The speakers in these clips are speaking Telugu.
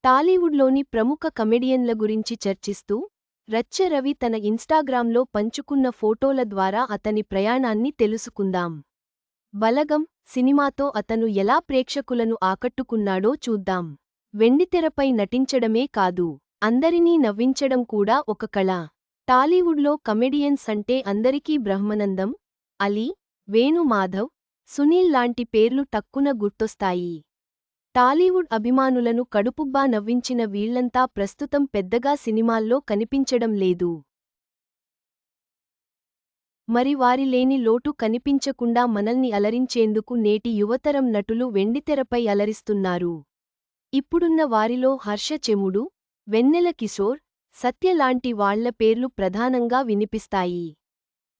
టాలీవుడ్లోని ప్రముఖ కమెడియన్ల గురించి చర్చిస్తూ రచ్చ రవి తన ఇన్స్టాగ్రామ్లో పంచుకున్న ఫోటోల ద్వారా అతని ప్రయాణాన్ని తెలుసుకుందాం. బలగం సినిమాతో అతను ఎలా ప్రేక్షకులను ఆకట్టుకున్నాడో చూద్దాం. వెండితెరపై నటించడమే కాదు, అందరినీ నవ్వించడం కూడా ఒక కళ. టాలీవుడ్లో కమెడియన్స్ అంటే అందరికీ బ్రహ్మానందం, అలీ, వేణు మాధవ్, సునీల్ లాంటి పేర్లు టక్కున గుర్తొస్తాయి. టాలీవుడ్ అభిమానులను కడుపుబ్బా నవ్వించిన వీళ్లంతా ప్రస్తుతం పెద్దగా సినిమాల్లో కనిపించడం లేదు. మరి వారి లేని లోటు కనిపించకుండా మనల్ని అలరించేందుకు నేటి యువతరం నటులు వెండితెరపై అలరిస్తున్నారు. ఇప్పుడున్న వారిలో హర్ష చెముడు, వెన్నెల కిశోర్, సత్య లాంటి వాళ్ల పేర్లు ప్రధానంగా వినిపిస్తాయి.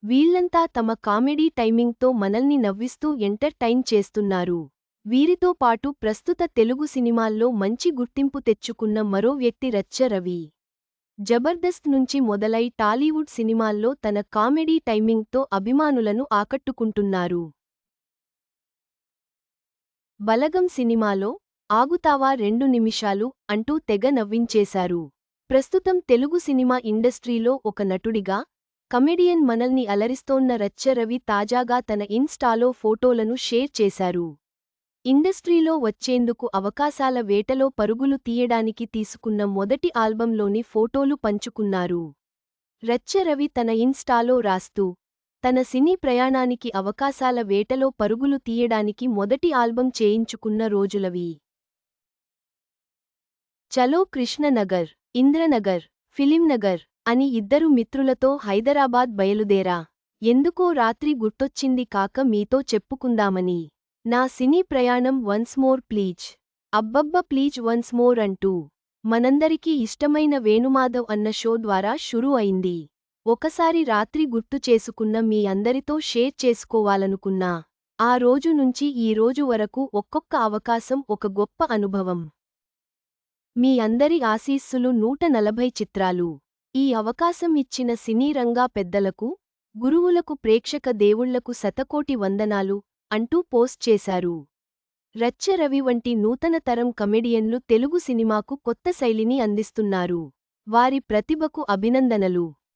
వీళ్లంతా తమ కామెడీ టైమింగ్తో మనల్ని నవ్విస్తూ ఎంటర్టైన్ చేస్తున్నారు. వీరితో పాటు ప్రస్తుత తెలుగు సినిమాల్లో మంచి గుర్తింపు తెచ్చుకున్న మరో వ్యక్తి రచ్చ రవి. జబర్దస్త్ నుంచి మొదలై టాలీవుడ్ సినిమాల్లో తన కామెడీ టైమింగ్తో అభిమానులను ఆకట్టుకుంటున్నారు. బలగం సినిమాలో ఆగుతావా 2 నిమిషాలు అంటూ తెగ నవ్వించేశారు. ప్రస్తుతం తెలుగు సినిమా ఇండస్ట్రీలో ఒక నటుడిగా, కమెడియన్ మనల్ని అలరిస్తోన్న రచ్చ రవి తాజాగా తన ఇన్స్టాలో ఫోటోలను షేర్ చేశారు. ఇండస్ట్రీలో వచ్చేందుకు అవకాశాల వేటలో పరుగులు తీయడానికి తీసుకున్న మొదటి ఆల్బంలోని ఫోటోలు పంచుకున్నారు. రచ్చ రవి తన ఇన్స్టాలో రాస్తూ, తన సినీ ప్రయాణానికి అవకాశాల వేటలో పరుగులు తీయడానికి మొదటి ఆల్బం చేయించుకున్న రోజులవి. చలో కృష్ణనగర్, ఇంద్రనగర్, ఫిలింనగర్ అని ఇద్దరు మిత్రులతో హైదరాబాద్ బయలుదేరా. ఎందుకో రాత్రి గుర్తొచ్చింది కాక మీతో చెప్పుకుందామని. నా సినీ ప్రయాణం వన్స్ మోర్ ప్లీజ్, అబ్బబ్బ ప్లీజ్ వన్స్ మోర్ అంటూ మనందరికీ ఇష్టమైన వేణుమాధవ్ అన్న షో ద్వారా షురూ అయింది. ఒకసారి రాత్రి గుర్తు చేసుకున్న మీ అందరితో షేర్ చేసుకోవాలనుకున్నా. ఆ రోజు నుంచి ఈ రోజు వరకు ఒక్కొక్క అవకాశం ఒక గొప్ప అనుభవం. మీ అందరి ఆశీస్సులు 140 చిత్రాలు. ఈ అవకాశం ఇచ్చిన సినీ రంగా పెద్దలకు, గురువులకు, ప్రేక్షక దేవుళ్లకు శతకోటి వందనాలు అంటూ పోస్ట్ చేశారు. రచ్చ రవి వంటి నూతన తరం కమెడియన్లు తెలుగు సినిమాకు కొత్త శైలిని అందిస్తున్నారు. వారి ప్రతిభకు అభినందనలు.